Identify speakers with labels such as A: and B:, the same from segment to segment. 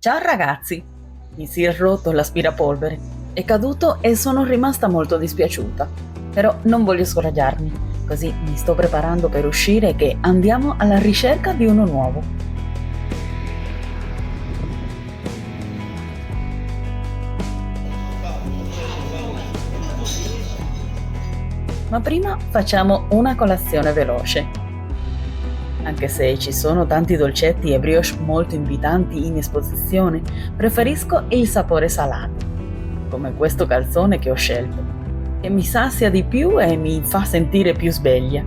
A: Ciao ragazzi! Mi si è rotto l'aspirapolvere. È caduto e sono rimasta molto dispiaciuta. Però non voglio scoraggiarmi, così mi sto preparando per uscire che andiamo alla ricerca di uno nuovo. Ma prima facciamo una colazione veloce. Anche se ci sono tanti dolcetti e brioche molto invitanti in esposizione, preferisco il sapore salato, come questo calzone che ho scelto, che mi sazia di più e mi fa sentire più sveglia.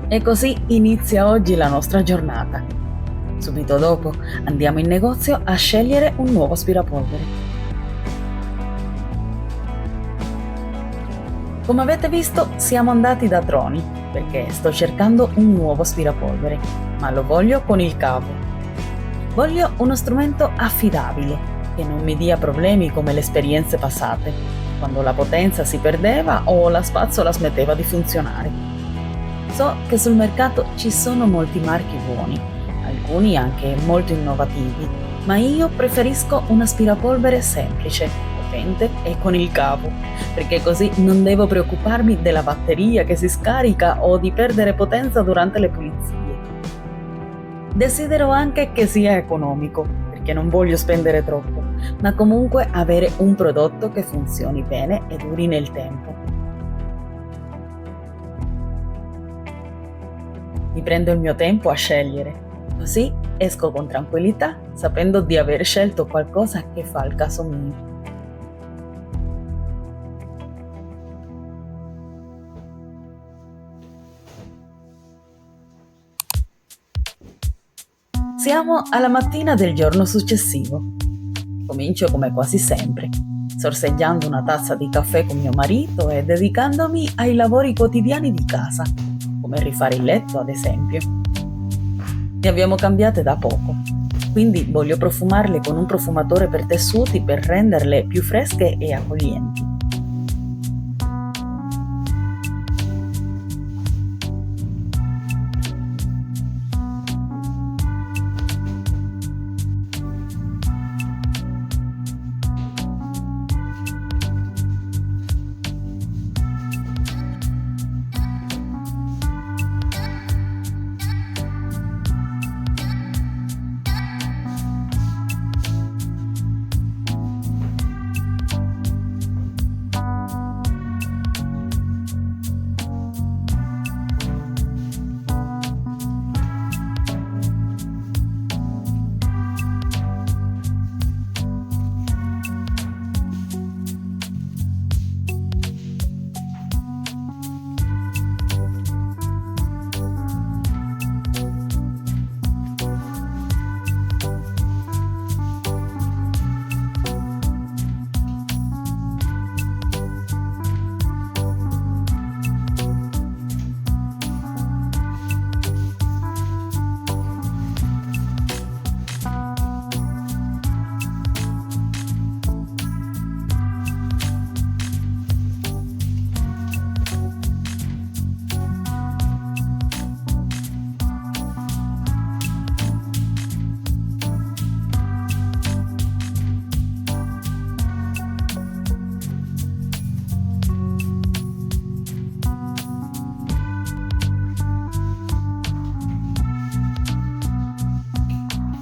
A: E così inizia oggi la nostra giornata. Subito dopo andiamo in negozio a scegliere un nuovo aspirapolvere. Come avete visto, siamo andati da Troni, perché sto cercando un nuovo aspirapolvere, ma lo voglio con il cavo. Voglio uno strumento affidabile, che non mi dia problemi come le esperienze passate, quando la potenza si perdeva o la spazzola smetteva di funzionare. So che sul mercato ci sono molti marchi buoni, alcuni anche molto innovativi, ma io preferisco un aspirapolvere semplice, potente e con il cavo, perché così non devo preoccuparmi della batteria che si scarica o di perdere potenza durante le pulizie. Desidero anche che sia economico, perché non voglio spendere troppo, ma comunque avere un prodotto che funzioni bene e duri nel tempo. Mi prendo il mio tempo a scegliere, così esco con tranquillità, sapendo di aver scelto qualcosa che fa il caso mio. Siamo alla mattina del giorno successivo. Comincio come quasi sempre, sorseggiando una tazza di caffè con mio marito e dedicandomi ai lavori quotidiani di casa, come rifare il letto ad esempio. Ne abbiamo cambiate da poco, quindi voglio profumarle con un profumatore per tessuti per renderle più fresche e accoglienti.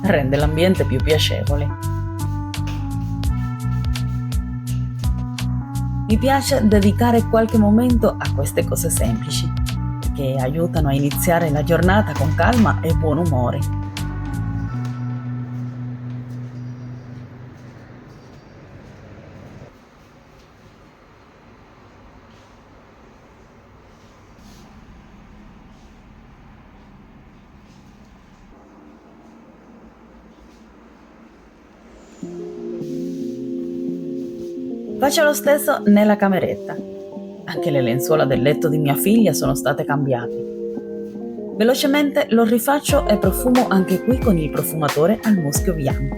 A: Rende l'ambiente più piacevole. Mi piace dedicare qualche momento a queste cose semplici, che aiutano a iniziare la giornata con calma e buon umore. Faccio lo stesso nella cameretta. Anche le lenzuola del letto di mia figlia sono state cambiate. Velocemente lo rifaccio e profumo anche qui con il profumatore al muschio bianco.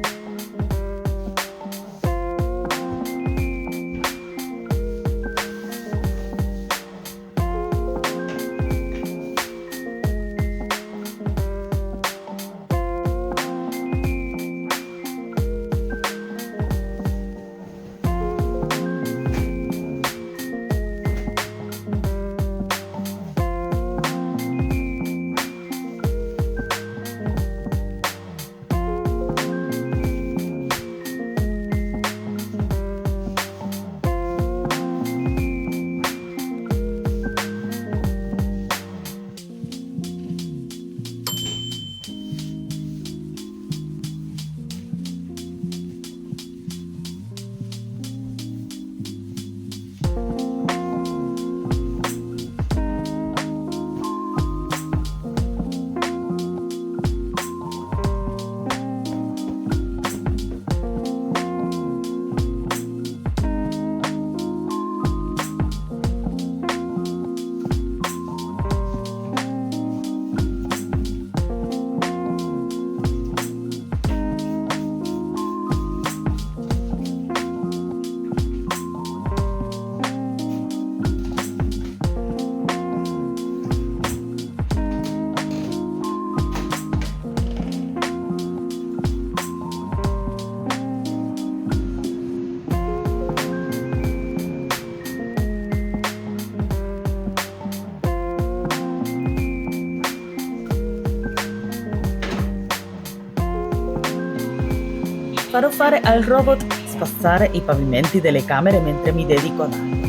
A: Farò fare al robot spazzare i pavimenti delle camere mentre mi dedico ad altro.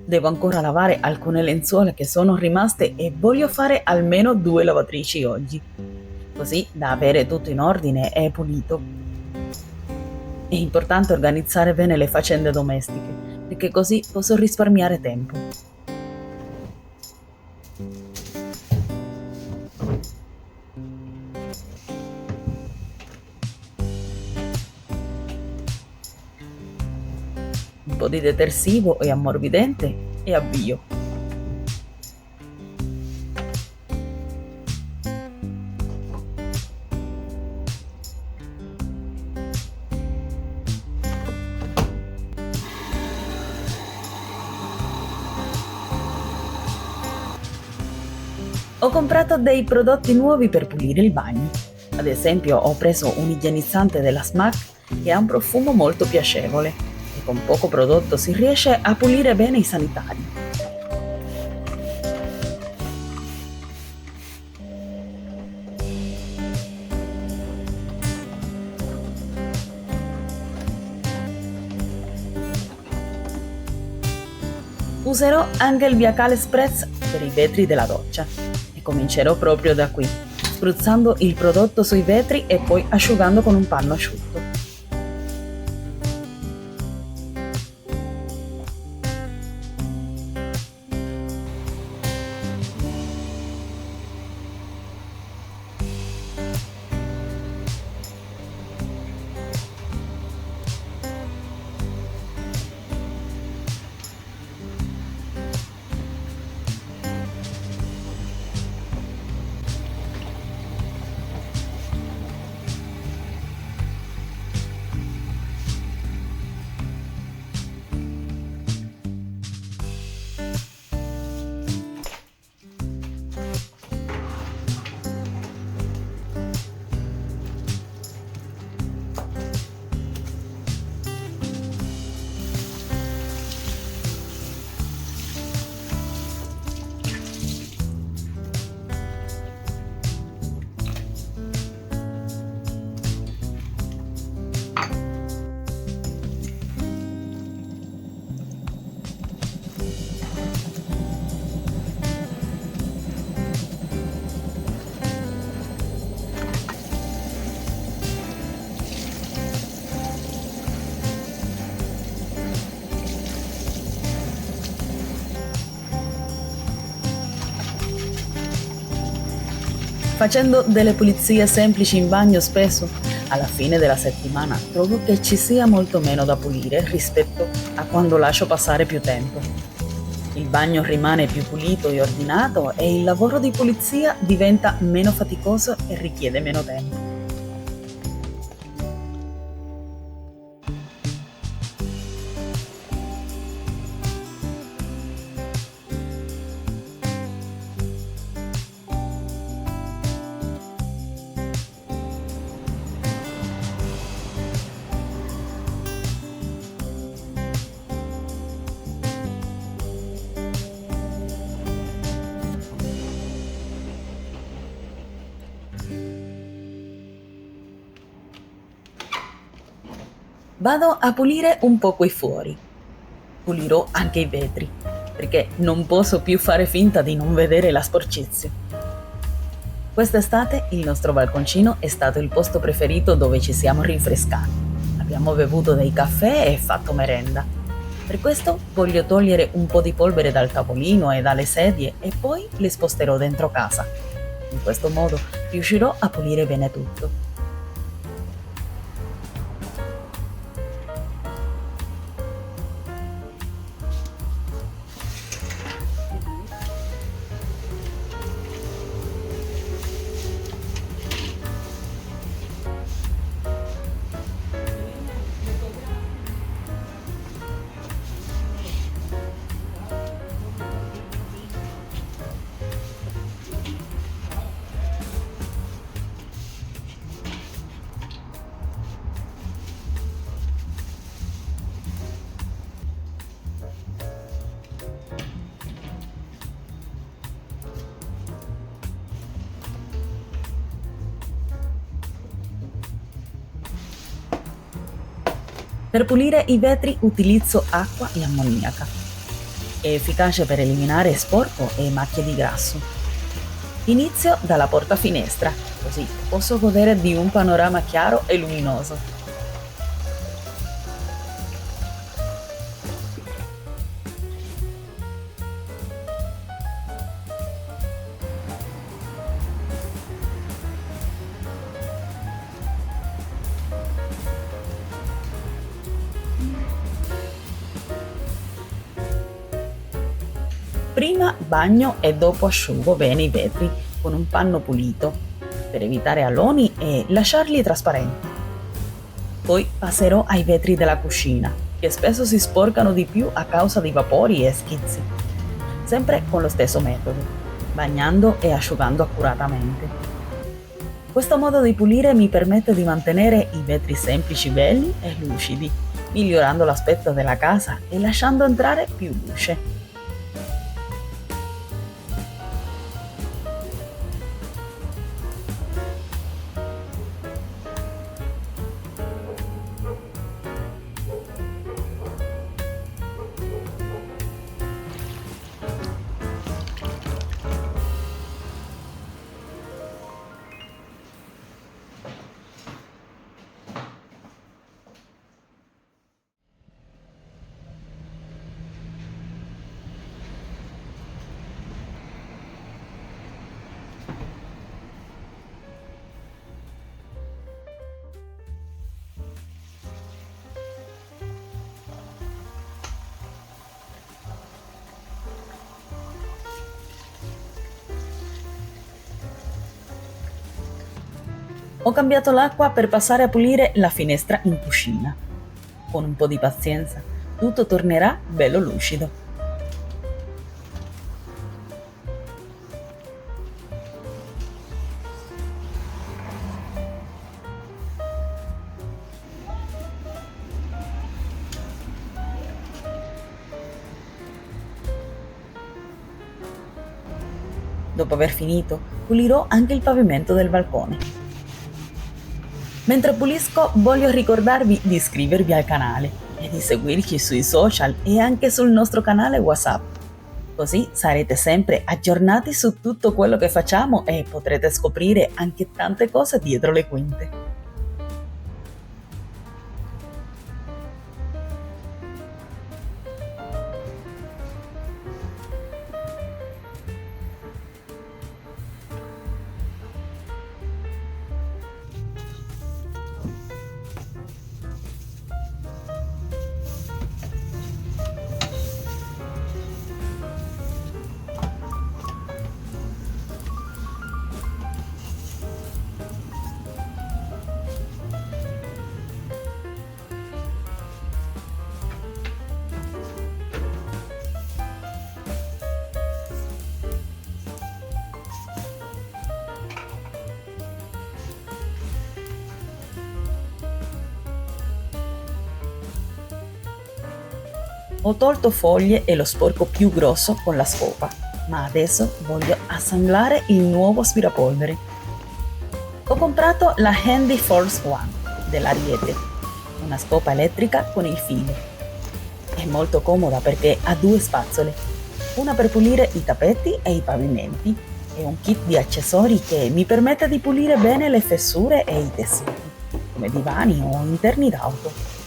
A: Devo ancora lavare alcune lenzuola che sono rimaste e voglio fare almeno 2 lavatrici oggi, così da avere tutto in ordine e pulito. È importante organizzare bene le faccende domestiche, perché così posso risparmiare tempo. Un po' di detersivo e ammorbidente e avvio. Ho comprato dei prodotti nuovi per pulire il bagno. Ad esempio, ho preso un igienizzante della SMAC che ha un profumo molto piacevole e con poco prodotto si riesce a pulire bene i sanitari. Userò anche il Viacale Spritz per i vetri della doccia e comincerò proprio da qui, spruzzando il prodotto sui vetri e poi asciugando con un panno asciutto. Facendo delle pulizie semplici in bagno spesso, alla fine della settimana trovo che ci sia molto meno da pulire rispetto a quando lascio passare più tempo. Il bagno rimane più pulito e ordinato e il lavoro di pulizia diventa meno faticoso e richiede meno tempo. Vado a pulire un po' qui fuori. Pulirò anche i vetri, perché non posso più fare finta di non vedere la sporcizia. Quest'estate il nostro balconcino è stato il posto preferito dove ci siamo rinfrescati. Abbiamo bevuto dei caffè e fatto merenda. Per questo voglio togliere un po' di polvere dal tavolino e dalle sedie e poi le sposterò dentro casa. In questo modo riuscirò a pulire bene tutto. Per pulire i vetri utilizzo acqua e ammoniaca. È efficace per eliminare sporco e macchie di grasso. Inizio dalla porta finestra, così posso godere di un panorama chiaro e luminoso. Prima bagno e dopo asciugo bene i vetri con un panno pulito per evitare aloni e lasciarli trasparenti. Poi passerò ai vetri della cucina, che spesso si sporcano di più a causa di vapori e schizzi. Sempre con lo stesso metodo, bagnando e asciugando accuratamente. Questo modo di pulire mi permette di mantenere i vetri semplici belli e lucidi, migliorando l'aspetto della casa e lasciando entrare più luce. Ho cambiato l'acqua per passare a pulire la finestra in cucina. Con un po' di pazienza, tutto tornerà bello lucido. Dopo aver finito, pulirò anche il pavimento del balcone. Mentre pulisco, voglio ricordarvi di iscrivervi al canale e di seguirci sui social e anche sul nostro canale WhatsApp. Così sarete sempre aggiornati su tutto quello che facciamo e potrete scoprire anche tante cose dietro le quinte. Ho tolto foglie e lo sporco più grosso con la scopa, ma adesso voglio assemblare il nuovo aspirapolvere. Ho comprato la Handy Force One dell'Ariete, una scopa elettrica con il filo. È molto comoda perché ha due spazzole, una per pulire i tappeti e i pavimenti e un kit di accessori che mi permette di pulire bene le fessure e i tessuti, come divani o interni d'auto.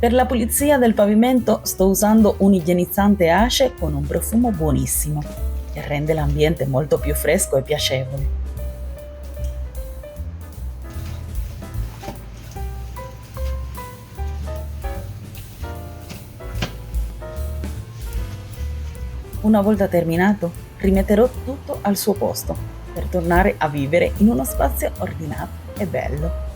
A: Per la pulizia del pavimento sto usando un igienizzante Ace con un profumo buonissimo, che rende l'ambiente molto più fresco e piacevole. Una volta terminato, rimetterò tutto al suo posto per tornare a vivere in uno spazio ordinato e bello.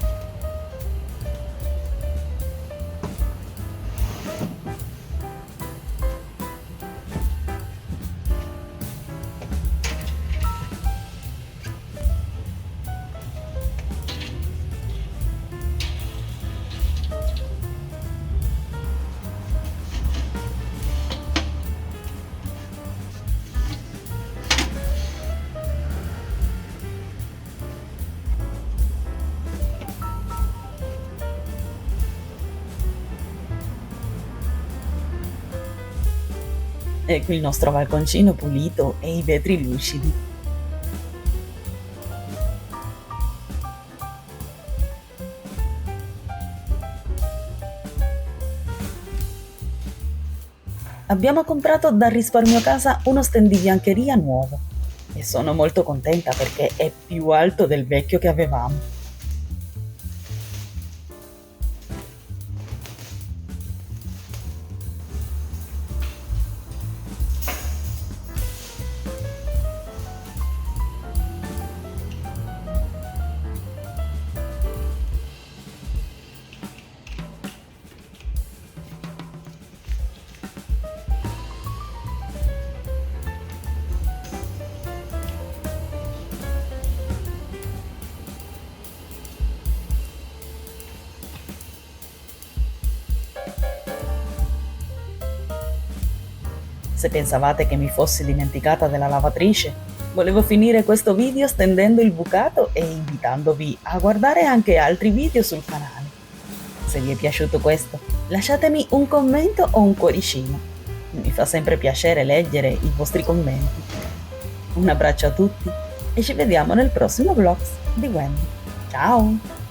A: E qui il nostro balconcino pulito e i vetri lucidi. Abbiamo comprato da Risparmio Casa uno stand di biancheria nuovo e sono molto contenta perché è più alto del vecchio che avevamo. Se pensavate che mi fossi dimenticata della lavatrice, volevo finire questo video stendendo il bucato e invitandovi a guardare anche altri video sul canale. Se vi è piaciuto questo, lasciatemi un commento o un cuoricino. Mi fa sempre piacere leggere i vostri commenti. Un abbraccio a tutti e ci vediamo nel prossimo vlog di Wendy. Ciao!